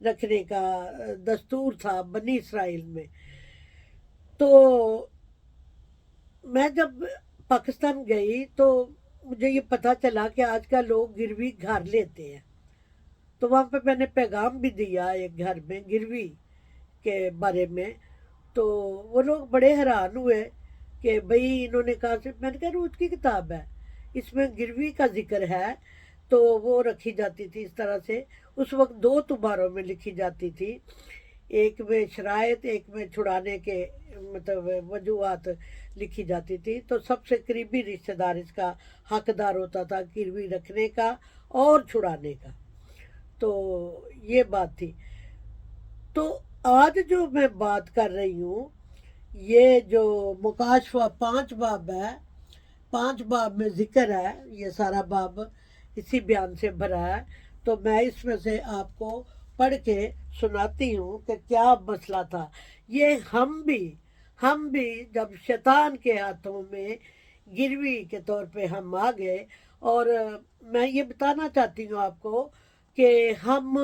رکھنے کا دستور تھا بنی اسرائیل میں. تو میں جب پاکستان گئی تو مجھے یہ پتہ چلا کہ آج کل لوگ گروی گھر لیتے ہیں. تو وہاں پہ میں نے پیغام بھی دیا ایک گھر میں گروی کے بارے میں. تو وہ لوگ بڑے حیران ہوئے کہ بھئی انہوں نے کہا سے. میں نے کہا روت کی کتاب ہے، اس میں گروی کا ذکر ہے. تو وہ رکھی جاتی تھی اس طرح سے. اس وقت 2 تباروں میں لکھی جاتی تھی، ایک میں شرائط، ایک میں چھڑانے کے مطلب وجوہات لکھی جاتی تھی. تو سب سے قریبی رشتہ دار اس کا حقدار ہوتا تھا گروی رکھنے کا اور چھڑانے کا. تو یہ بات تھی. تو آج جو میں بات کر رہی ہوں، یہ جو مکاشفہ 5 باب ہے، 5 باب میں ذکر ہے، یہ سارا باب اسی بیان سے بھرا ہے. تو میں اس میں سے آپ کو پڑھ کے سناتی ہوں کہ کیا مسئلہ تھا. یہ ہم بھی جب شیطان کے ہاتھوں میں گروی کے طور پہ ہم آ گئے. اور میں یہ بتانا چاہتی ہوں آپ کو کہ ہم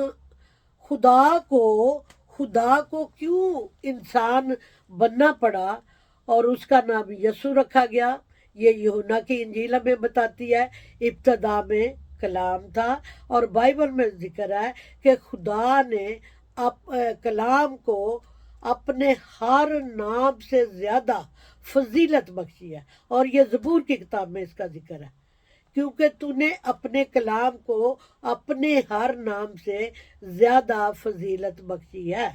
خدا کو کیوں انسان بننا پڑا اور اس کا نام یسوع رکھا گیا. یہ یوحنا کی انجیل ہمیں بتاتی ہے ابتدا میں کلام تھا. اور بائبل میں ذکر ہے کہ خدا نے کلام کو اپنے ہر نام سے زیادہ فضیلت بخشی ہے. اور یہ زبور کی کتاب میں اس کا ذکر ہے، کیونکہ تو نے اپنے کلام کو اپنے ہر نام سے زیادہ فضیلت بخشی ہے.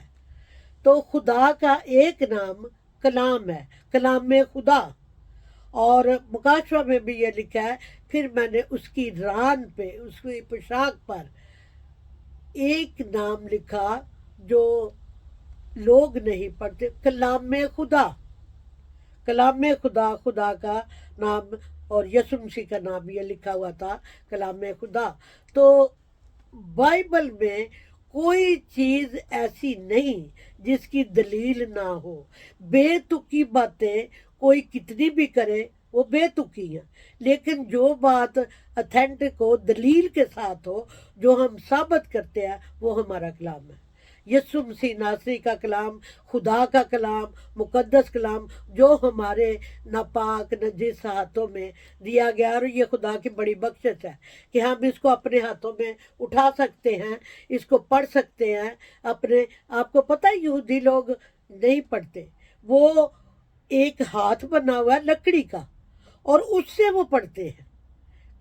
تو خدا کا ایک نام کلام ہے، کلام میں خدا. اور مکاشفہ میں بھی یہ لکھا ہے. پھر میں نے اس کی ران پہ، اس کی پوشاک پر ایک نام لکھا جو لوگ نہیں پڑھتے، کلام میں خدا. کلام میں خدا کا نام اور یسوع مسیح کا نام یہ لکھا ہوا تھا کلام میں خدا. تو بائبل میں کوئی چیز ایسی نہیں جس کی دلیل نہ ہو. بے تکی باتیں کوئی کتنی بھی کرے وہ بے تکی ہیں، لیکن جو بات اتھینٹک ہو، دلیل کے ساتھ ہو، جو ہم ثابت کرتے ہیں، وہ ہمارا کلام ہے. یسوع مسیح ناصری کا کلام، خدا کا کلام، مقدس کلام جو ہمارے ناپاک نجس ہاتھوں میں دیا گیا. اور یہ خدا کی بڑی بخشش ہے کہ ہم اس کو اپنے ہاتھوں میں اٹھا سکتے ہیں، اس کو پڑھ سکتے ہیں. آپ کو پتہ ہے یہودی لوگ نہیں پڑھتے، وہ ایک ہاتھ بنا ہوا ہے لکڑی کا اور اس سے وہ پڑھتے ہیں،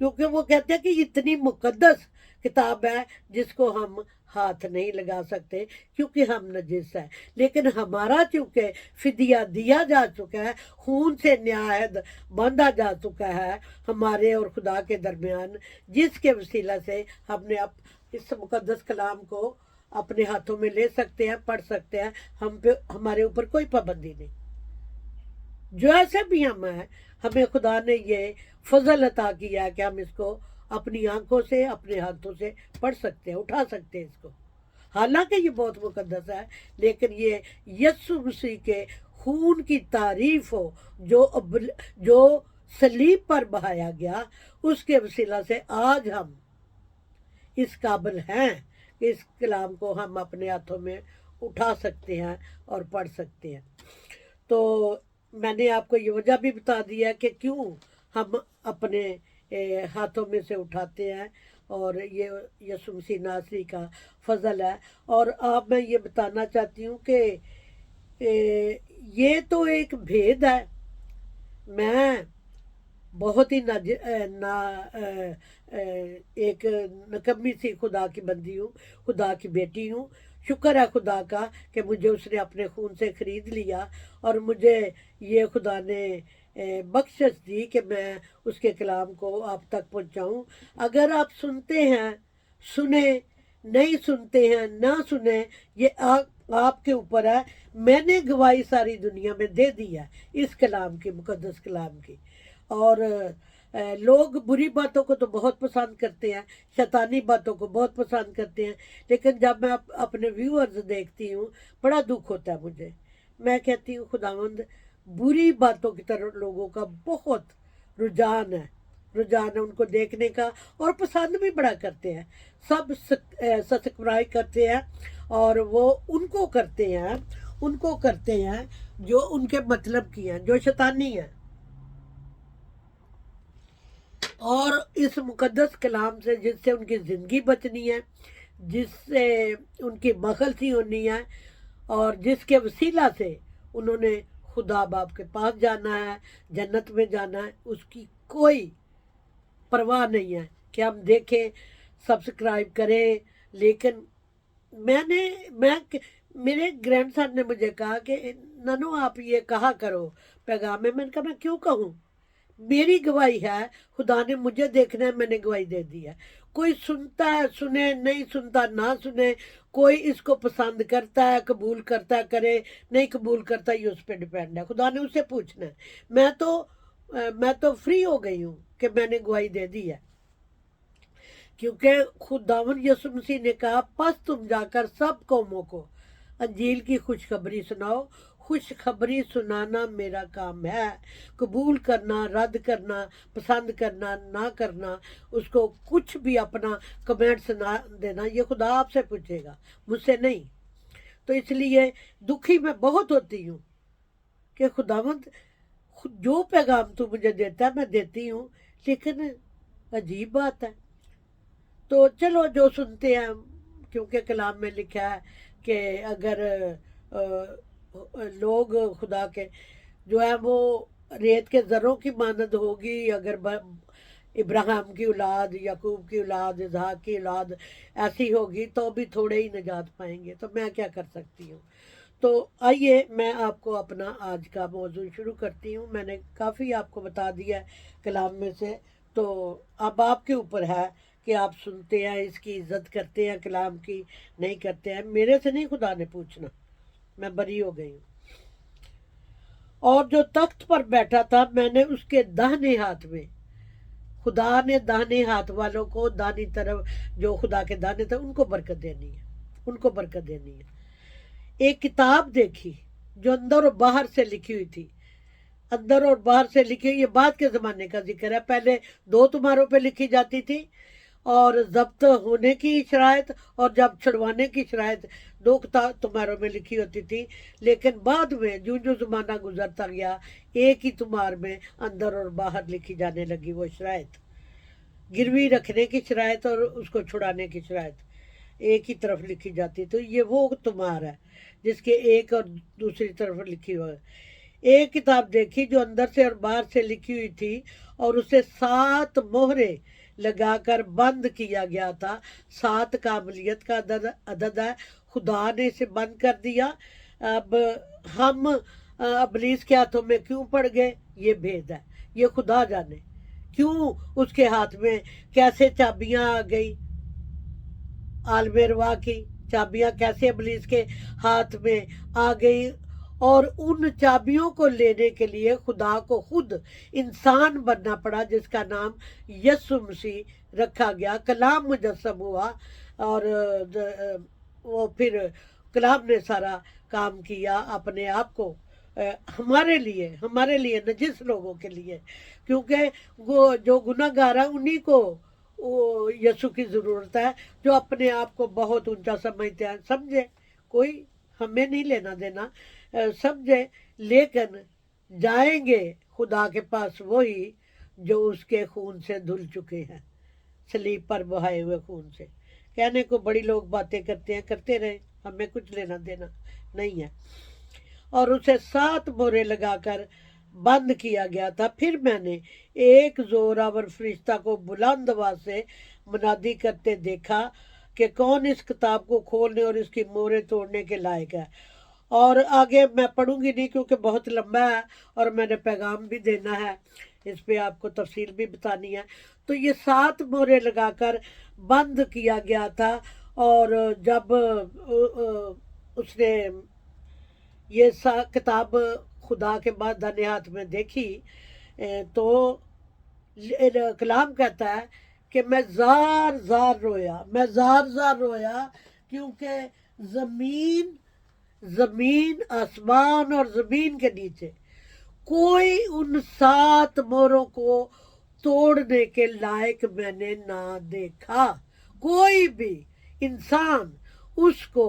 کیونکہ وہ کہتے ہیں کہ اتنی مقدس کتاب ہے جس کو ہم ہاتھ نہیں لگا سکتے کیونکہ ہم نجس ہیں. لیکن ہمارا چونکہ فدیہ دیا جا چکا ہے، خون سے نیاحد باندھا جا چکا ہے ہمارے اور خدا کے درمیان، جس کے وسیلہ سے ہم نے اس مقدس کلام کو اپنے ہاتھوں میں لے سکتے ہیں، پڑھ سکتے ہیں. ہمارے اوپر کوئی پابندی نہیں. جو ایسے بھی ہم ہیں، ہمیں خدا نے یہ فضل عطا کیا ہے کہ ہم اس کو اپنی آنکھوں سے، اپنے ہاتھوں سے پڑھ سکتے ہیں، اٹھا سکتے ہیں اس کو. حالانکہ یہ بہت مقدس ہے، لیکن یہ یسوع مسیح کے خون کی تعریف ہو جو صلیب پر بہایا گیا، اس کے وسیلہ سے آج ہم اس قابل ہیں کہ اس کلام کو ہم اپنے ہاتھوں میں اٹھا سکتے ہیں اور پڑھ سکتے ہیں. تو میں نے آپ کو یہ وجہ بھی بتا دیا کہ کیوں ہم اپنے ہاتھوں میں سے اٹھاتے ہیں، اور یہ یسوع مسیح ناصری کا فضل ہے. اور آپ میں یہ بتانا چاہتی ہوں کہ یہ تو ایک بھید ہے. میں بہت ہی ایک نکمی سی خدا کی بندی ہوں، خدا کی بیٹی ہوں. شکر ہے خدا کا کہ مجھے اس نے اپنے خون سے خرید لیا اور مجھے یہ خدا نے بخشش دی کہ میں اس کے کلام کو آپ تک پہنچاؤں. اگر آپ سنتے ہیں سنیں، نہیں سنتے ہیں نہ سنیں، یہ آپ کے اوپر ہے. میں نے گواہی ساری دنیا میں دے دی ہے اس کلام کی، مقدس کلام کی. اور لوگ بری باتوں کو تو بہت پسند کرتے ہیں، شیطانی باتوں کو بہت پسند کرتے ہیں، لیکن جب میں اپنے ویورز دیکھتی ہوں بڑا دکھ ہوتا ہے مجھے. میں کہتی ہوں خداوند، بری باتوں کی طرف لوگوں کا بہت رجحان ہے ان کو دیکھنے کا، اور پسند بھی بڑا کرتے ہیں. سب سبسکرائب کرتے ہیں اور وہ ان کو کرتے ہیں جو ان کے مطلب کی ہیں، جو شیطانی ہیں۔ اور اس مقدس کلام سے جس سے ان کی زندگی بچنی ہے، جس سے ان کی مخلصی ہونی ہے، اور جس کے وسیلہ سے انہوں نے خدا باپ کے پاس جانا ہے، جنت میں جانا ہے، اس کی کوئی پرواہ نہیں ہے کہ ہم دیکھیں، سبسکرائب کریں۔ لیکن میں میرے گرینڈ سن نے مجھے کہا کہ ننو آپ یہ کہا کرو پیغام میں نے کہا میں کیوں کہوں، میری گواہی ہے، خدا نے مجھے دیکھنا ہے، میں نے گواہی دے دی ہے۔ کوئی سنتا ہے سنے، نہیں سنتا نہ سنے، کوئی اس کو پسند کرتا ہے قبول کرتا ہے کرے، نہیں قبول کرتا یہ اس پہ ڈیپینڈ ہے، خدا نے اسے پوچھنا ہے۔ میں تو فری ہو گئی ہوں کہ میں نے گواہی دے دی ہے، کیونکہ خداوند یسوع مسیح نے کہا پس تم جا کر سب قوموں کو انجیل کی خوشخبری سناؤ۔ خوشخبری سنانا میرا کام ہے، قبول کرنا، رد کرنا، پسند کرنا، نہ کرنا، اس کو کچھ بھی اپنا کمنٹ سنا دینا، یہ خدا آپ سے پوچھے گا، مجھ سے نہیں۔ تو اس لیے دکھی میں بہت ہوتی ہوں کہ خداوند جو پیغام تو مجھے دیتا ہے میں دیتی ہوں، لیکن عجیب بات ہے۔ تو چلو جو سنتے ہیں، کیونکہ کلام میں لکھا ہے کہ اگر لوگ خدا کے جو ہے وہ ریت کے ذروں کی مانند ہوگی، اگر ابراہیم کی اولاد، یعقوب کی اولاد، اسحاق کی اولاد ایسی ہوگی تو بھی تھوڑے ہی نجات پائیں گے، تو میں کیا کر سکتی ہوں۔ تو آئیے میں آپ کو اپنا آج کا موضوع شروع کرتی ہوں۔ میں نے کافی آپ کو بتا دیا ہے کلام میں سے، تو اب آپ کے اوپر ہے کہ آپ سنتے ہیں، اس کی عزت کرتے ہیں، کلام کی نہیں کرتے ہیں۔ میرے سے نہیں خدا نے پوچھنا، میں بری ہو گئی ہوں۔ اور جو تخت پر بیٹھا تھا میں نے اس کے داہنے ہاتھ میں، خدا نے داہنے ہاتھ والوں کو، دانی طرف جو خدا کے داہنے تھے ان کو برکت دینی ہے، ان کو برکت دینی ہے۔ ایک کتاب دیکھی جو اندر اور باہر سے لکھی ہوئی تھی، اندر اور باہر سے لکھی ہوئی، یہ بعد کے زمانے کا ذکر ہے، پہلے 2 تمہاروں پہ لکھی جاتی تھی اور ضبط ہونے کی شرائط اور جب چھڑوانے کی شرائط 2 تمہاروں میں لکھی ہوتی تھی، لیکن بعد میں جو زمانہ گزرتا گیا ایک ہی تمہار میں اندر اور باہر لکھی جانے لگی وہ شرائط، گروی رکھنے کی شرائط اور اس کو چھڑانے کی شرائط ایک ہی طرف لکھی جاتی۔ تو یہ وہ تمہار ہے جس کے ایک اور دوسری طرف لکھی ہوئی۔ ایک کتاب دیکھی جو اندر سے اور باہر سے لکھی ہوئی تھی اور اسے 7 مہرے لگا کر بند کیا گیا تھا۔ 7 کاملیت کا عدد ہے، خدا نے اسے بند کر دیا۔ اب ہم ابلیس کے ہاتھوں میں کیوں پڑ گئے یہ بھید ہے، یہ خدا جانے کیوں اس کے ہاتھ میں، کیسے چابیاں آ گئی، عالم ارواح کی چابیاں کیسے ابلیس کے ہاتھ میں آ گئی، اور ان چابیوں کو لینے کے لیے خدا کو خود انسان بننا پڑا، جس کا نام یسوع مسیح رکھا گیا۔ کلام مجسم ہوا اور وہ پھر کلام نے سارا کام کیا اپنے آپ کو ہمارے لیے نجس لوگوں کے لیے، کیونکہ وہ جو گناہ گار ہے انہی کو یسوع کی ضرورت ہے، جو اپنے آپ کو بہت اونچا سمجھتے ہیں۔ سمجھے، کوئی ہمیں نہیں لینا دینا، سمجھے، لیکن جائیں گے خدا کے پاس وہی جو اس کے خون سے دھل چکے ہیں، صلیب پر بہائے ہوئے خون سے۔ کہنے کو بڑی لوگ باتیں کرتے ہیں، کرتے رہے، ہمیں کچھ لینا دینا نہیں ہے۔ اور اسے 7 مہرے لگا کر بند کیا گیا تھا۔ پھر میں نے ایک زوراور فرشتہ کو بلند آواز سے منادی کرتے دیکھا کہ کون اس کتاب کو کھولنے اور اس کی مہریں توڑنے کے لائق ہے۔ اور آگے میں پڑھوں گی نہیں کیونکہ بہت لمبا ہے اور میں نے پیغام بھی دینا ہے، اس پہ آپ کو تفصیل بھی بتانی ہے۔ تو یہ 7 مہریں لگا کر بند کیا گیا تھا، اور جب اس نے یہ کتاب خدا کے بعد داہنے ہاتھ میں دیکھی تو کلام کہتا ہے کہ میں زار زار رویا، کیونکہ زمین آسمان اور زمین کے نیچے کوئی ان 7 مہروں کو توڑنے کے لائق میں نے نہ دیکھا، کوئی بھی انسان اس کو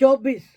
24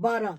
12।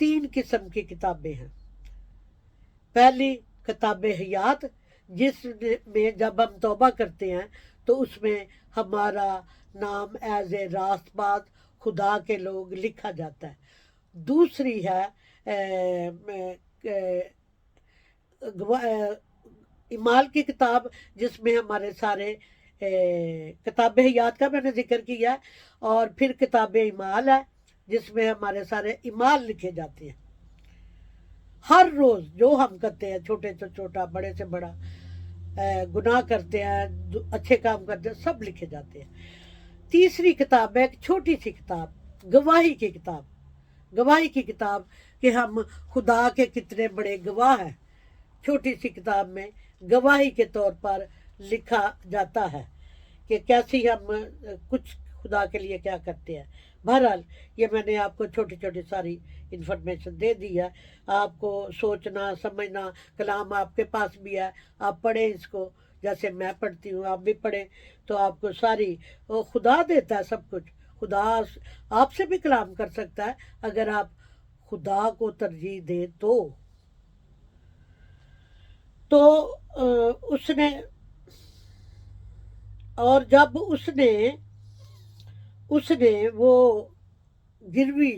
3 قسم کی کتابیں ہیں۔ پہلی کتاب حیات، جس میں جب ہم توبہ کرتے ہیں تو اس میں ہمارا نام ایز اے راست باز خدا کے لوگ لکھا جاتا ہے۔ دوسری ہے اعمال کی کتاب، جس میں ہمارے سارے کتاب حیات کا میں نے ذکر کیا، اور پھر کتاب اعمال ہے جس میں ہمارے سارے اعمال لکھے جاتے ہیں۔ ہر روز جو ہم کرتے ہیں، چھوٹے سے چھوٹا، بڑے سے بڑا، گناہ کرتے ہیں، اچھے کام کرتے ہیں، سب لکھے جاتے ہیں۔ تیسری کتاب ہے ایک چھوٹی سی کتاب، گواہی کی کتاب۔ گواہی کی کتاب کہ ہم خدا کے کتنے بڑے گواہ ہیں۔ چھوٹی سی کتاب میں گواہی کے طور پر لکھا جاتا ہے کہ کیسی ہم کچھ خدا کے لیے کیا کرتے ہیں۔ بہرحال یہ میں نے آپ کو چھوٹی چھوٹی ساری انفارمیشن دے دی ہے۔ آپ کو سوچنا سمجھنا، کلام آپ کے پاس بھی ہے، آپ پڑھیں اس کو جیسے میں پڑھتی ہوں، آپ بھی پڑھیں تو آپ کو ساری، خدا دیتا ہے سب کچھ۔ خدا آپ سے بھی کلام کر سکتا ہے اگر آپ خدا کو ترجیح دیں تو اس نے، اور جب اس نے وہ گروی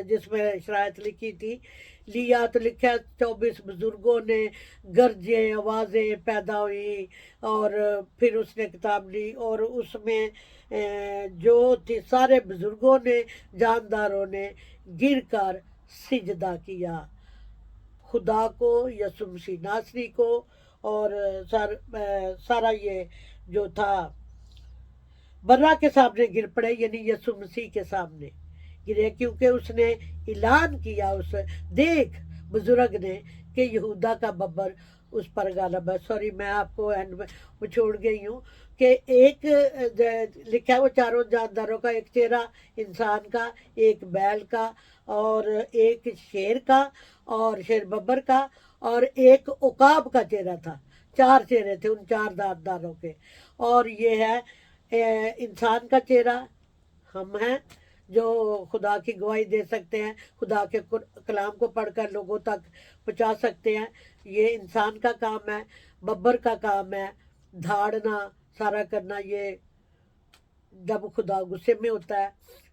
جس میں شرائط لکھی تھی لیا، تو لکھا 24 بزرگوں نے گرجے آوازیں پیدا ہوئی، اور پھر اس نے کتاب لی، اور اس میں جو تھی سارے بزرگوں نے، جانداروں نے گر کر سجدہ کیا خدا کو، یسوع مسیح ناصری کو، اور سارا یہ جو تھا برا کے سامنے گر پڑے، یعنی یسوع مسیح کے سامنے گرے، کیونکہ اس نے اعلان کیا، اس دیکھ بزرگ نے، کہ یہودا کا ببر اس پر غالب ہے۔ سوری میں آپ کو اینڈ میں چھوڑ گئی ہوں کہ ایک لکھا ہے وہ چاروں جانداروں کا، ایک چہرہ انسان کا، ایک بیل کا، اور ایک شیر کا، اور شیر ببر کا، اور ایک عقاب کا چہرہ تھا۔ 4 چہرے تھے ان 4 جانداروں کے، اور یہ ہے انسان کا چہرہ ہم ہیں جو خدا کی گواہی دے سکتے ہیں، خدا کے کلام کو پڑھ کر لوگوں تک پہنچا سکتے ہیں، یہ انسان کا کام ہے۔ ببر کا کام ہے دھاڑنا، سارا کرنا، یہ جب خدا غصے میں ہوتا ہے،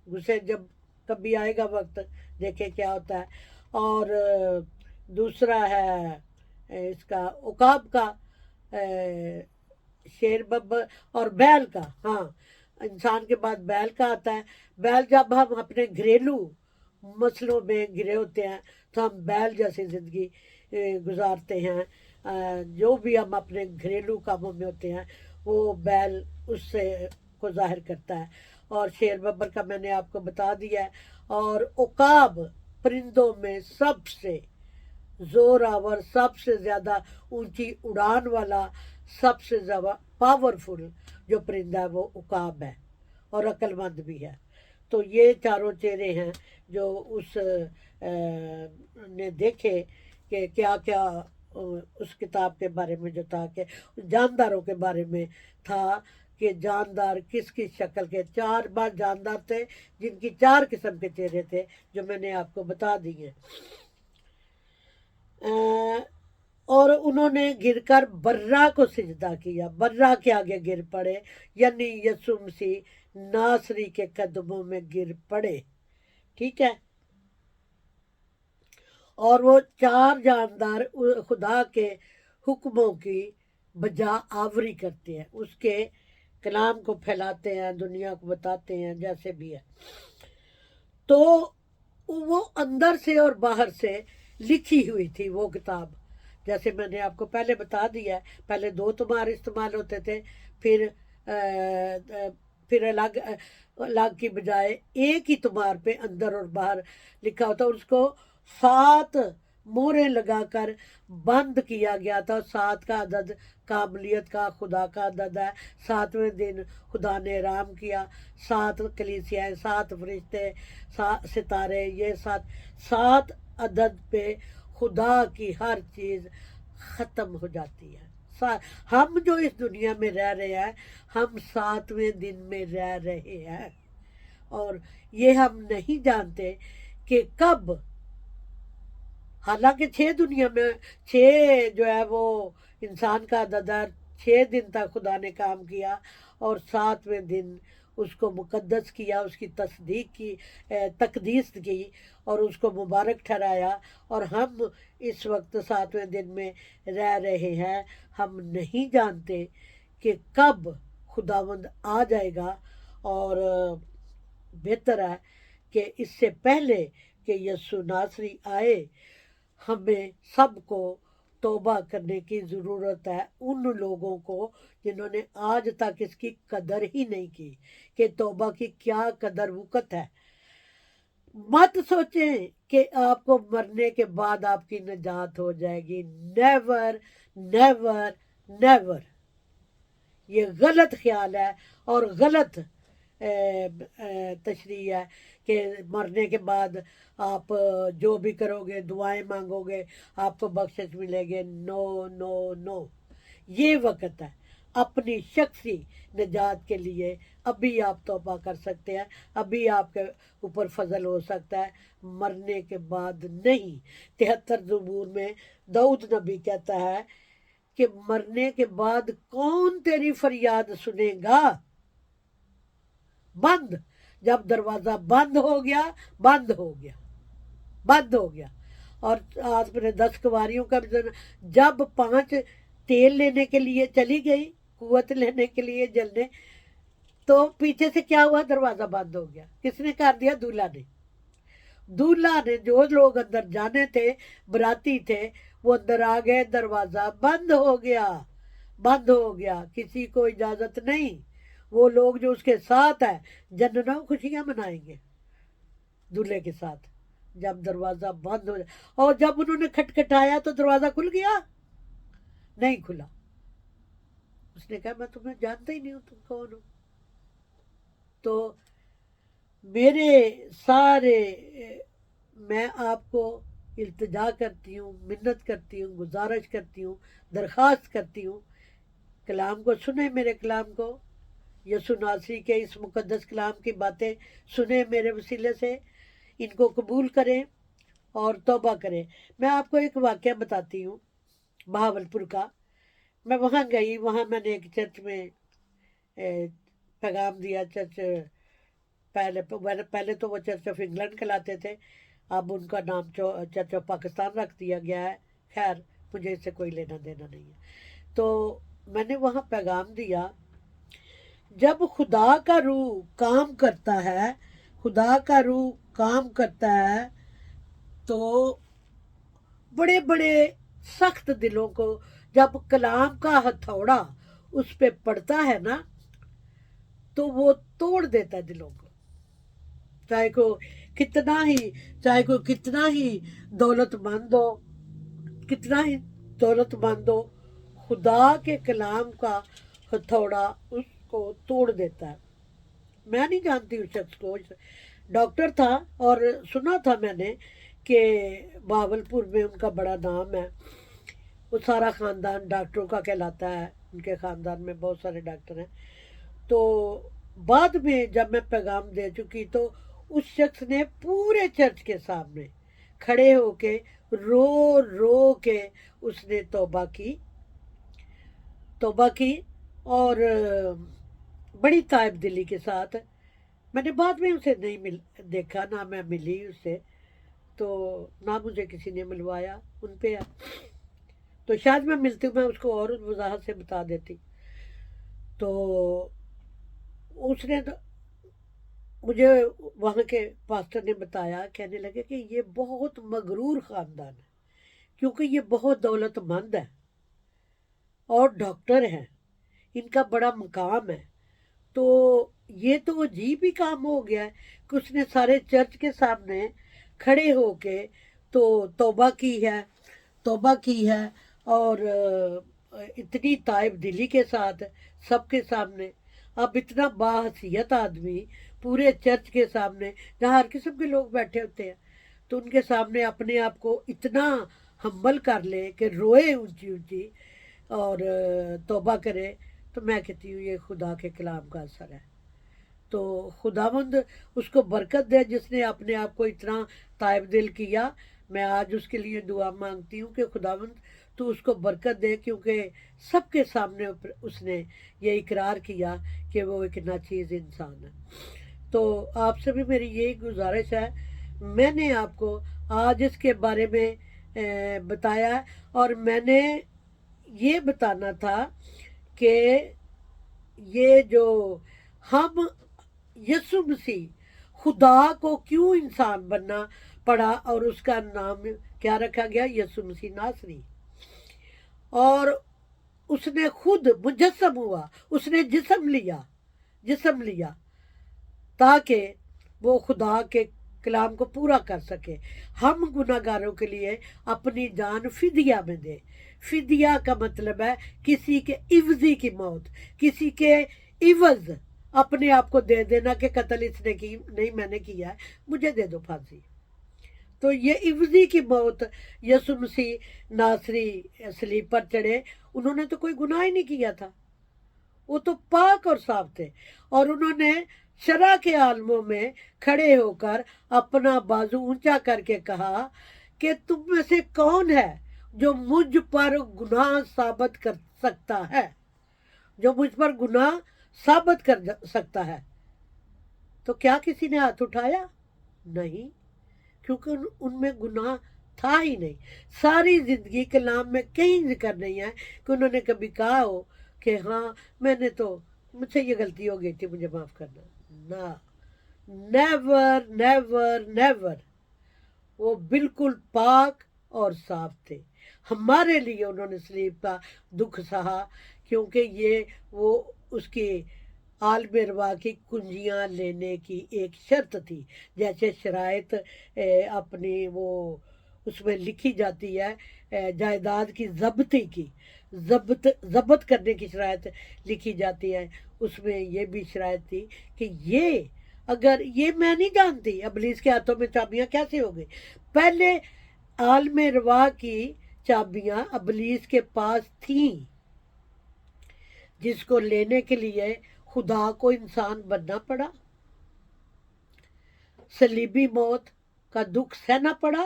غصے جب کبھی آئے گا وقت، دیکھیں کیا ہوتا ہے۔ اور دوسرا ہے اس کا عقاب کا، شیر ببر اور بیل کا، ہاں انسان کے بعد بیل کا آتا ہے۔ بیل جب ہم اپنے گھریلو مسئلوں میں گرے ہوتے ہیں تو ہم بیل جیسی زندگی گزارتے ہیں، جو بھی ہم اپنے گھریلو کاموں میں ہوتے ہیں وہ بیل اس سے کو ظاہر کرتا ہے، اور شیر ببر کا میں نے آپ کو بتا دیا ہے۔ اور عقاب پرندوں میں سب سے زور آور، سب سے زیادہ اونچی اڑان والا، سب سے زیادہ پاورفل جو پرندہ ہے وہ عقاب ہے، اور عقل مند بھی ہے۔ تو یہ چاروں چہرے ہیں جو اس نے دیکھے کہ کیا کیا اس کتاب کے بارے میں جو تھا، کہ جانداروں کے بارے میں تھا کہ جاندار کس کس شکل کے، 4 بار جاندار تھے جن کی 4 قسم کے چہرے تھے جو میں نے آپ کو بتا دیے۔ اور انہوں نے گر کر برا کو سجدہ کیا، برا کے آگے گر پڑے، یعنی یسوع مسیح ناصری کے قدموں میں گر پڑے، ٹھیک ہے۔ اور وہ 4 جاندار خدا کے حکموں کی بجا آوری کرتے ہیں، اس کے کلام کو پھیلاتے ہیں، دنیا کو بتاتے ہیں، جیسے بھی ہے۔ تو وہ اندر سے اور باہر سے لکھی ہوئی تھی وہ کتاب، جیسے میں نے آپ کو پہلے بتا دیا ہے، پہلے 2 تمہار استعمال ہوتے تھے، پھر الگ کی بجائے ایک ہی تمہار پہ اندر اور باہر لکھا ہوتا، اس کو 7 مہریں لگا کر بند کیا گیا تھا۔ 7 کا عدد کاملیت کا، خدا کا عدد ہے۔ 7ویں دن خدا نے آرام کیا، 7 کلیسیاں، 7 فرشتے، 7 ستارے، یہ 7 عدد پہ خدا کی ہر چیز ختم ہو جاتی ہے۔ ہم جو اس دنیا میں رہ رہے ہیں، ہم 7ویں دن میں رہ رہے ہیں، اور یہ ہم نہیں جانتے کہ کب حالانکہ 6 دنیا میں 6 جو ہے وہ انسان کا عدد 6 دن تک خدا نے کام کیا، اور 7ویں دن اس کو مقدس کیا، اس کی تصدیق کی، تقدیس کی، اور اس کو مبارک ٹھہرایا، اور ہم اس وقت 7ویں دن میں رہ رہے ہیں۔ ہم نہیں جانتے کہ کب خداوند آ جائے گا، اور بہتر ہے کہ اس سے پہلے کہ یسوع ناصری آئے، ہمیں سب کو توبہ کرنے کی ضرورت ہے، ان لوگوں کو جنہوں نے آج تک اس کی قدر ہی نہیں کی کہ توبہ کی کیا قدر وقت ہے۔ مت سوچیں کہ آپ کو مرنے کے بعد آپ کی نجات ہو جائے گی، نیور نیور نیور، یہ غلط خیال ہے اور غلط تشریح ہے کہ مرنے کے بعد آپ جو بھی کرو گے، دعائیں مانگو گے، آپ کو بخشش ملے گے۔ نو نو نو، یہ وقت ہے اپنی شخصی نجات کے لیے۔ ابھی آپ توبہ کر سکتے ہیں، ابھی آپ کے اوپر فضل ہو سکتا ہے، مرنے کے بعد نہیں۔ 73 زبور میں داؤد نبی کہتا ہے کہ مرنے کے بعد کون تیری فریاد سنے گا؟ بند، جب دروازہ بند ہو گیا، بند ہو گیا، بند ہو گیا۔ اور آج میں نے 10 کنواریوں کا بھی جب 5 تیل لینے کے لیے چلی گئی، قوت لینے کے لیے جلنے، تو پیچھے سے کیا ہوا؟ دروازہ بند ہو گیا۔ کس نے کر دیا؟ دولہا نے۔ دولہا نے، جو لوگ اندر جانے تھے، براتی تھے، وہ اندر آ گئے، دروازہ بند ہو گیا، بند ہو گیا، کسی کو اجازت نہیں۔ وہ لوگ جو اس کے ساتھ ہیں جننوں خوشیاں منائیں گے دولہے کے ساتھ، جب دروازہ بند ہو جائے۔ اور جب انہوں نے کھٹکھٹایا تو دروازہ کھل گیا؟ نہیں کھلا۔ اس نے کہا میں تمہیں جانتا ہی نہیں ہوں، تم کون ہو۔ تو میرے سارے، میں آپ کو التجا کرتی ہوں، منت کرتی ہوں، گزارش کرتی ہوں، درخواست کرتی ہوں، کلام کو سنیں، میرے کلام کو، یسوع ناصری کے اس مقدس کلام کی باتیں سنیں میرے وسیلے سے، ان کو قبول کریں اور توبہ کریں۔ میں آپ کو ایک واقعہ بتاتی ہوں بہاولپور کا۔ میں وہاں گئی، وہاں میں نے ایک چرچ میں پیغام دیا۔ چرچ پہلے تو وہ چرچ آف انگلینڈ کہلاتے تھے، اب ان کا نام چرچ آف پاکستان رکھ دیا گیا ہے۔ خیر، مجھے اس سے کوئی لینا دینا نہیں ہے۔ تو میں نے وہاں پیغام دیا، جب خدا کا روح کام کرتا ہے، خدا کا روح کام کرتا ہے، تو بڑے بڑے سخت دلوں کو جب کلام کا ہتھوڑا اس پہ پڑتا ہے نا، تو وہ توڑ دیتا ہے دلوں کو، چاہے کوئی کتنا ہی دولت مند ہو، کتنا ہی دولت مند ہو، خدا کے کلام کا ہتھوڑا اس کو توڑ دیتا ہے۔ میں نہیں جانتی اس شخص کو، ڈاکٹر تھا، اور سنا تھا میں نے کہ بہاولپور میں ان کا بڑا نام ہے، وہ سارا خاندان ڈاکٹروں کا کہلاتا ہے، ان کے خاندان میں بہت سارے ڈاکٹر ہیں۔ تو بعد میں جب میں پیغام دے چکی تو اس شخص نے پورے چرچ کے سامنے کھڑے ہو کے رو رو کے اس نے توبہ کی، اور بڑی تائب دلی کے ساتھ۔ میں نے بعد میں اسے نہیں دیکھا، نہ میں ملی اس سے، تو نہ مجھے کسی نے ملوایا ان پہ۔ تو شاید میں ملتی ہوں، میں اس کو اور وضاحت سے بتا دیتی۔ تو اس نے مجھے وہاں کے پاسٹر نے بتایا، کہنے لگے کہ یہ بہت مغرور خاندان ہے، کیونکہ یہ بہت دولت مند ہے اور ڈاکٹر ہیں، ان کا بڑا مقام ہے۔ تو یہ تو عجیب ہی کام ہو گیا ہے کہ اس نے سارے چرچ کے سامنے کھڑے ہو کے تو توبہ کی ہے، اور اتنی تائب دلی کے ساتھ سب کے سامنے۔ اب اتنا باحثیت آدمی پورے چرچ کے سامنے، جہاں ہر قسم کے لوگ بیٹھے ہوتے ہیں، تو ان کے سامنے اپنے آپ کو اتنا ہمبل کر لے کہ روئے اونچی اونچی اور توبہ کرے، تو میں کہتی ہوں یہ خدا کے کلام کا اثر ہے۔ تو خداوند اس کو برکت دے جس نے اپنے آپ کو اتنا طائب دل کیا۔ میں آج اس کے لیے دعا مانگتی ہوں کہ خداوند تو اس کو برکت دے، کیونکہ سب کے سامنے اس نے یہ اقرار کیا کہ وہ ایک ناچیز انسان ہے۔ تو آپ سے بھی میری یہی گزارش ہے، میں نے آپ کو آج اس کے بارے میں بتایا، اور میں نے یہ بتانا تھا کہ یہ جو ہم یسوع مسیح خدا کو کیوں انسان بننا پڑا، اور اس کا نام کیا رکھا گیا؟ یسوع مسیح ناصری۔ اور اس نے خود مجسم ہوا، اس نے جسم لیا تاکہ وہ خدا کے کلام کو پورا کر سکے۔ ہم گناہ گاروں کے لیے اپنی جان فدیہ میں دے۔ فدیہ کا مطلب ہے کسی کے عوضی کی موت، کسی کے عوض اپنے آپ کو دے دینا کہ قتل اس نے کی نہیں، میں نے کیا ہے، مجھے دے دو پھانسی۔ تو یہ عوضی کی موت یسوع مسیح ناصری صلیب پر چڑھے، انہوں نے تو کوئی گناہ ہی نہیں کیا تھا، وہ تو پاک اور صاف تھے، اور انہوں نے شرع کے عالموں میں کھڑے ہو کر اپنا بازو اونچا کر کے کہا کہ تم میں سے کون ہے جو مجھ پر گناہ ثابت کر سکتا ہے، جو مجھ پر گناہ ثابت کر سکتا ہے؟ تو کیا کسی نے ہاتھ اٹھایا؟ نہیں، کیونکہ ان میں گناہ تھا ہی نہیں۔ ساری زندگی کلام میں کہیں ذکر نہیں ہے کہ انہوں نے کبھی کہا ہو کہ ہاں میں نے تو، مجھ سے یہ غلطی ہو گئی تھی، مجھے معاف کرنا۔ نہ، نیور نیور نیور، وہ بالکل پاک اور صاف تھے۔ ہمارے لیے انہوں نے صلیب کا دکھ سہا، کیونکہ یہ وہ اس کی عالم ارواح کی کنجیاں لینے کی ایک شرط تھی، جیسے شرائط اپنی وہ اس میں لکھی جاتی ہے، جائیداد کی ضبطی کی ضبط کرنے کی شرائط لکھی جاتی ہے، اس میں یہ بھی شرائط تھی کہ یہ اگر یہ میں نہیں جانتی ابلیس کے ہاتھوں میں چابیاں کیسے ہو گئی۔ پہلے عالم ارواح کی چابیاں ابلیس کے پاس تھیں، جس کو لینے کے لیے خدا کو انسان بننا پڑا، صلیبی موت کا دکھ سہنا پڑا،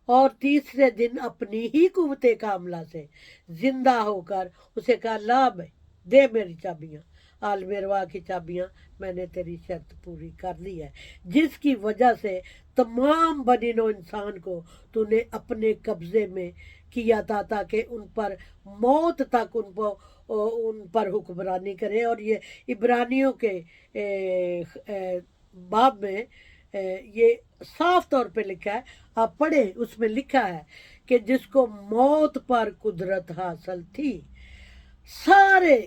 اور تیسرے دن اپنی ہی قوت کاملہ سے زندہ ہو کر اسے کہا لا بھائی دے میری چابیاں، عالم ارواح کی چابیاں، میں نے تیری شرط پوری کر لی ہے، جس کی وجہ سے تمام بنی نوع انسان کو تو نے اپنے قبضے میں کیا تھا، تاکہ ان پر موت تک ان پر حکمرانی کرے۔ اور یہ عبرانیوں کے باب میں یہ صاف طور پہ لکھا ہے، آپ پڑھیں، اس میں لکھا ہے کہ جس کو موت پر قدرت حاصل تھی، سارے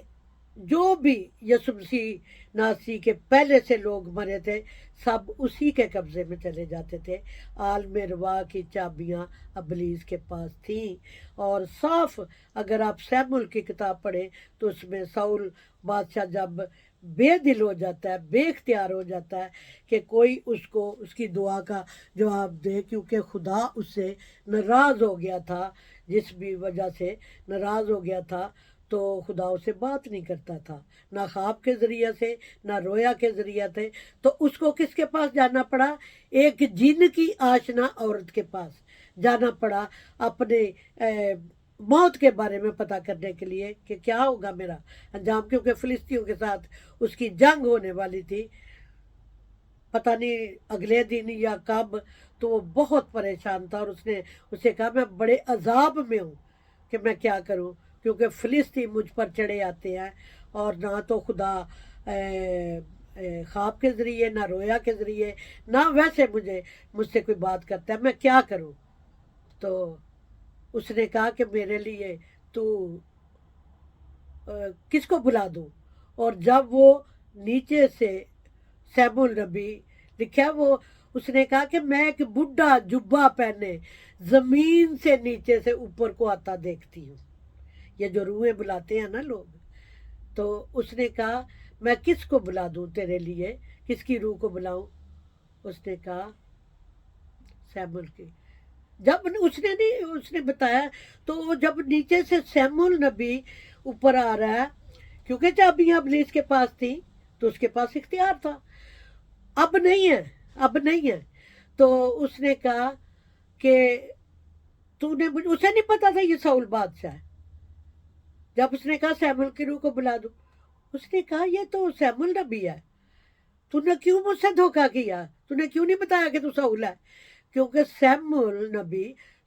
جو بھی یسوع مسیح ناصری کے پہلے سے لوگ مرے تھے، سب اسی کے قبضے میں چلے جاتے تھے۔ عالم ارواح کی چابیاں ابلیس کے پاس تھیں، اور صاف اگر آپ سیموئیل کی کتاب پڑھیں تو اس میں ساؤل بادشاہ جب بے دل ہو جاتا ہے، بے اختیار ہو جاتا ہے کہ کوئی اس کو اس کی دعا کا جواب دے، کیونکہ خدا اس سے ناراض ہو گیا تھا، جس بھی وجہ سے ناراض ہو گیا تھا تو خدا اسے بات نہیں کرتا تھا، نہ خواب کے ذریعے سے نہ رویا کے ذریعے سے۔ تو اس کو کس کے پاس جانا پڑا؟ ایک جن کی آشنا عورت کے پاس جانا پڑا، اپنے موت کے بارے میں پتہ کرنے کے لیے کہ کیا ہوگا میرا انجام، کیونکہ فلسطینیوں کے ساتھ اس کی جنگ ہونے والی تھی، پتہ نہیں اگلے دن یا کب۔ تو وہ بہت پریشان تھا، اور اس نے اسے کہا میں بڑے عذاب میں ہوں کہ میں کیا کروں، کیونکہ فلسطین مجھ پر چڑھے آتے ہیں، اور نہ تو خدا خواب کے ذریعے نہ رویا کے ذریعے نہ ویسے مجھ سے کوئی بات کرتا ہے، میں کیا کروں؟ تو اس نے کہا کہ میرے لیے تو کس کو بلا دوں؟ اور جب وہ نیچے سے سیموئیل نبی لکھا، وہ اس نے کہا کہ میں ایک بڈھا جبہ پہنے زمین سے نیچے سے اوپر کو آتا دیکھتی ہوں، یہ جو روحیں بلاتے ہیں نا لوگ۔ تو اس نے کہا میں کس کو بلا دوں تیرے لیے، کس کی روح کو بلاؤں؟ اس نے کہا سیموئیل کی۔ جب اس نے بتایا، تو جب نیچے سے سیموئیل نبی اوپر آ رہا ہے، کیونکہ چابیاں ابلیس کے پاس تھی تو اس کے پاس اختیار تھا، اب نہیں ہے۔ تو اس نے کہا کہ تو نے مجھے، اسے نہیں پتا تھا یہ ساؤل بادشاہ ہے. جب اس نے کہا سیمول کی روح کو بلا دو، اس نے کہا یہ تو سیمول نبی ہے، تو نے کیوں مجھ سے دھوکا کیا، تو نے کیوں نہیں بتایا کہ تو ساؤل ہے. کیونکہ سیمول نبی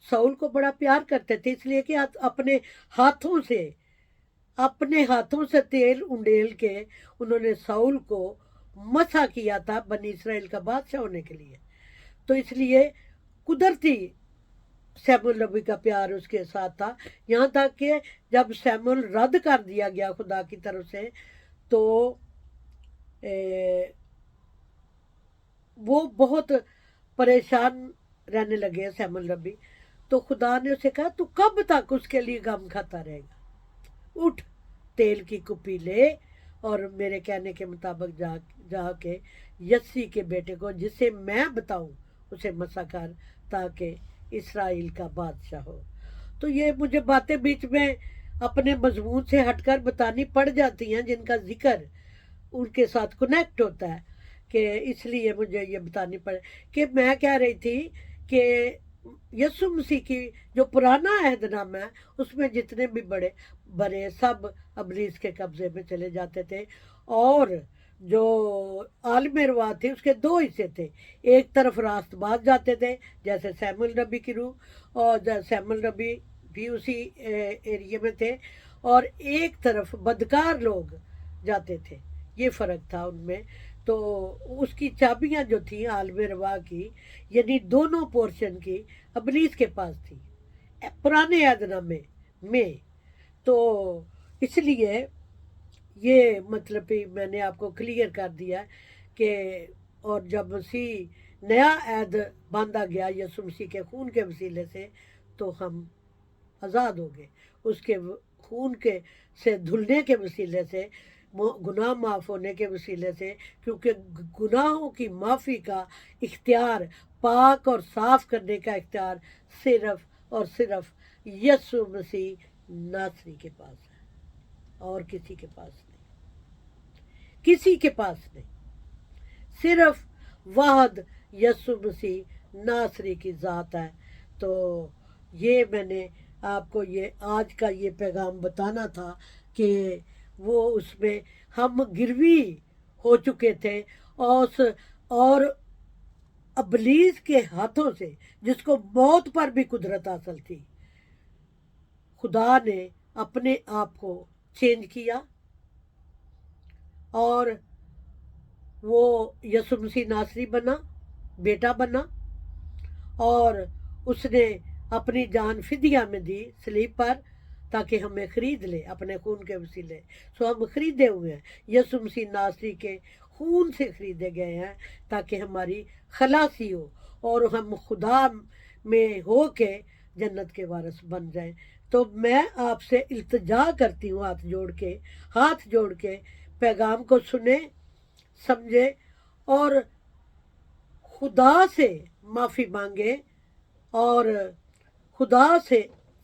ساؤل کو بڑا پیار کرتے تھے، اس لیے کہ اپنے ہاتھوں سے تیل انڈیل کے انہوں نے ساؤل کو مسا کیا تھا بنی اسرائیل کا بادشاہ ہونے کے لیے. تو اس لیے قدرتی سیمول نبی کا پیار اس کے ساتھ تھا. یہاں تک کہ جب سیمول رد کر دیا گیا خدا کی طرف سے تو وہ بہت پریشان رہنے لگے سیمول نبی. تو خدا نے اسے کہا تو کب تک اس کے لیے غم کھاتا رہے گا، اٹھ تیل کی کپی لے اور میرے کہنے کے مطابق جا کے یسی کے بیٹے کو جسے میں بتاؤں اسے مسا کر تاکہ اسرائیل کا بادشاہ ہو. تو یہ مجھے باتیں بیچ میں اپنے مضمون سے ہٹ کر بتانی پڑ جاتی ہیں جن کا ذکر ان کے ساتھ کنیکٹ ہوتا ہے، کہ اس لیے مجھے یہ بتانی پڑے کہ میں کہہ رہی تھی کہ یسوع مسیح کی جو پرانا عہد نامہ ہے اس میں جتنے بھی بڑے سب ابلیس کے قبضے میں چلے جاتے تھے. اور جو عالم ارواح تھی اس کے دو حصے تھے، ایک طرف راست باز جاتے تھے جیسے سیمول نبی کی روح، اور سیمول نبی بھی اسی ایریے میں تھے، اور ایک طرف بدکار لوگ جاتے تھے. یہ فرق تھا ان میں. تو اس کی چابیاں جو تھیں عالم ارواح کی، یعنی دونوں پورشن کی ابلیس کے پاس تھی پرانے عہد نامے میں. تو اس لیے یہ مطلب میں نے آپ کو کلیئر کر دیا کہ اور جب مسیح نیا عہد باندھا گیا یسوع مسیح کے خون کے وسیلے سے تو ہم آزاد ہو گئے، اس کے خون کے سے دھلنے کے وسیلے سے، گناہ معاف ہونے کے وسیلے سے. کیونکہ گناہوں کی معافی کا اختیار، پاک اور صاف کرنے کا اختیار صرف اور صرف یسوع مسیح ناصری کے پاس ہے، اور کسی کے پاس نہیں، کسی کے پاس نہیں. صرف واحد یسوع مسیح ناصری کی ذات ہے. تو یہ میں نے آپ کو یہ آج کا یہ پیغام بتانا تھا کہ وہ اس میں ہم گروی ہو چکے تھے اور ابلیس کے ہاتھوں سے، جس کو موت پر بھی قدرت حاصل تھی، خدا نے اپنے آپ کو چینج کیا اور وہ یسوع مسیح ناصری بنا، بیٹا بنا، اور اس نے اپنی جان فدیہ میں دی صلیب پر تاکہ ہمیں خرید لے اپنے خون کے وسیلے. سو ہم خریدے ہوئے ہیں، یسوع مسیح ناصری کے خون سے خریدے گئے ہیں تاکہ ہماری خلاصی ہو اور ہم خدا میں ہو کے جنت کے وارث بن جائیں. تو میں آپ سے التجا کرتی ہوں ہاتھ جوڑ کے پیغام کو سنیں، سمجھے اور خدا سے معافی مانگے اور خدا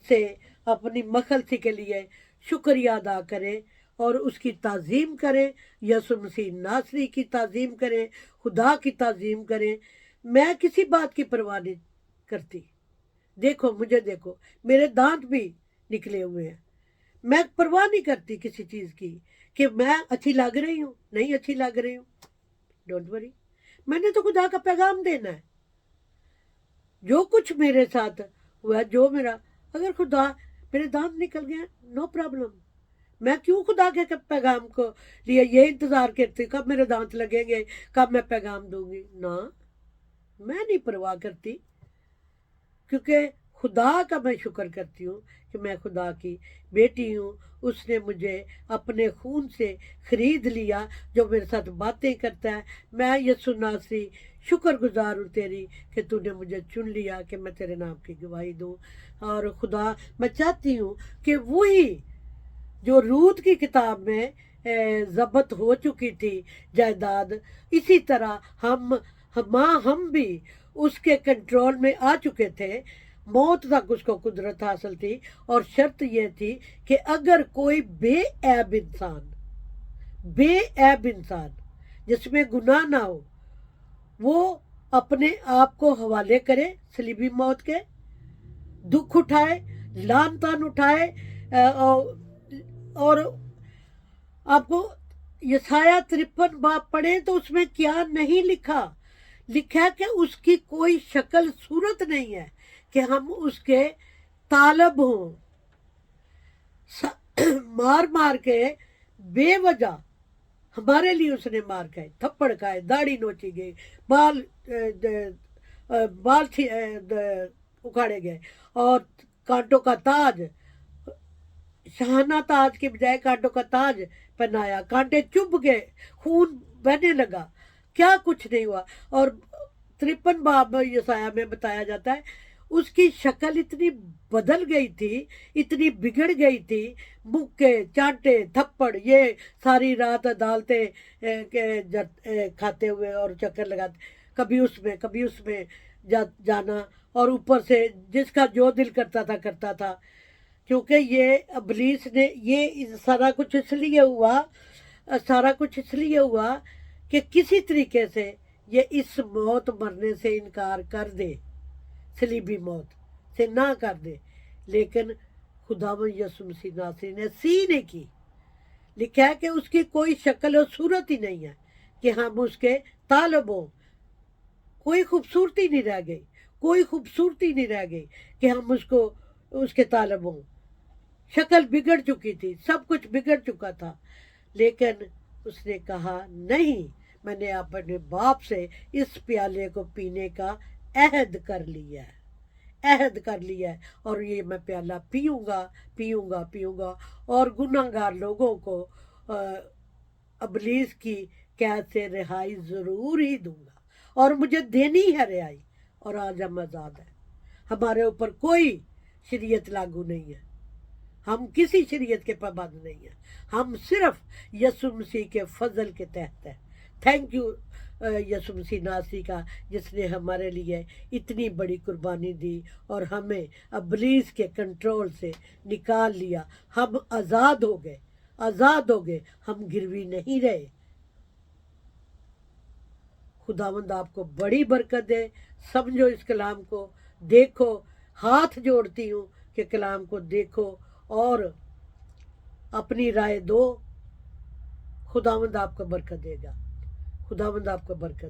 سے اپنی مخلصی کے لیے شکریہ ادا کریں اور اس کی تعظیم کریں، یسوع مسیح ناصری کی تعظیم کریں، خدا کی تعظیم کریں. میں کسی بات کی پرواہ نہیں کرتی. دیکھو مجھے، دیکھو میرے دانت بھی نکلے ہوئے ہیں، میں پرواہ نہیں کرتی کسی چیز کی کہ میں اچھی لگ رہی ہوں نہیں اچھی لگ رہی ہوں. ڈونٹ وری، میں نے تو خدا کا پیغام دینا ہے. جو کچھ میرے ساتھ ہوا، جو میرا، اگر خدا میرے دانت نکل گئے نو پرابلم. میں کیوں خدا کے پیغام کو لیے یہ انتظار کرتی کب میرے دانت لگیں گے، کب میں پیغام دوں گی. نہ، میں نہیں پرواہ کرتی، کیونکہ خدا کا میں شکر کرتی ہوں کہ میں خدا کی بیٹی ہوں. اس نے مجھے اپنے خون سے خرید لیا، جو میرے ساتھ باتیں کرتا ہے. میں یسوع ناصری شکر گزار ہوں تیری کہ تو نے مجھے چن لیا کہ میں تیرے نام کی گواہی دوں. اور خدا، میں چاہتی ہوں کہ وہی جو رود کی کتاب میں ضبط ہو چکی تھی جائیداد، اسی طرح ہم بھی اس کے کنٹرول میں آ چکے تھے. موت تک اس کو قدرت حاصل تھی، اور شرط یہ تھی کہ اگر کوئی بے عیب انسان جس میں گناہ نہ ہو، وہ اپنے آپ کو حوالے کرے صلیبی موت کے، دکھ اٹھائے، لان تان اٹھائے، اور آپ کو یسایہ 53 باب پڑھیں تو اس میں کیا نہیں لکھا؟ لکھا کہ اس کی کوئی شکل صورت نہیں ہے کہ ہم اس کے طالب ہوں۔ مار مار کے بے وجہ ہمارے لیے اس نے مار کھائے، تھپڑ کھائے، داڑھی نوچی گئی، بال بال اکھاڑے گئے، اور کانٹوں کا تاج، شہانہ تاج کے بجائے کانٹوں کا تاج پہنایا، کانٹے چبھ گئے، خون بہنے لگا، کیا کچھ نہیں ہوا۔ اور 53 باب یسایہ میں بتایا جاتا ہے اس کی شکل اتنی بدل گئی تھی، اتنی بگڑ گئی تھی، مکے، چانٹے، تھپڑ، یہ ساری رات عدالتیں کھاتے ہوئے اور چکر لگاتے، کبھی اس میں جانا، اور اوپر سے جس کا جو دل کرتا تھا، کیونکہ یہ ابلیس نے یہ سارا کچھ اس لیے ہوا کہ کسی طریقے سے یہ اس موت مرنے سے انکار کر دے، صلیبی موت سے نہ کر دے، لیکن خداوند یسوع مسیح ناصری نے نہیں کی۔ لکھا ہے کہ اس کی کوئی شکل و صورت ہی نہیں ہے کہ ہم اس کے طالب ہوں، کوئی خوبصورتی نہیں رہ گئی کہ ہم اس کے طالب ہوں۔ شکل بگڑ چکی تھی، سب کچھ بگڑ چکا تھا، لیکن اس نے کہا نہیں، میں نے اپنے باپ سے اس پیالے کو پینے کا عہد کر لیا ہے، اور یہ میں پیالہ پیوں گا اور گناہ گار لوگوں کو ابلیس کی قید سے رہائی ضرور ہی دوں گا، اور مجھے دینی ہے رہائی، اور آج ہم آزاد ہیں۔ ہمارے اوپر کوئی شریعت لاگو نہیں ہے، ہم کسی شریعت کے پابند نہیں ہیں، ہم صرف یسوع مسیح کے فضل کے تحت ہیں۔ تھینک یو یسوع مسیح ناصری کا، جس نے ہمارے لیے اتنی بڑی قربانی دی اور ہمیں ابلیس کے کنٹرول سے نکال لیا، ہم آزاد ہو گئے، ہم گروی نہیں رہے۔ خداوند آپ کو بڑی برکت دے، سمجھو اس کلام کو، دیکھو، ہاتھ جوڑتی ہوں کہ کلام کو دیکھو اور اپنی رائے دو۔ خداوند آپ کو برکت دے گا، خداوند آپ کو برکت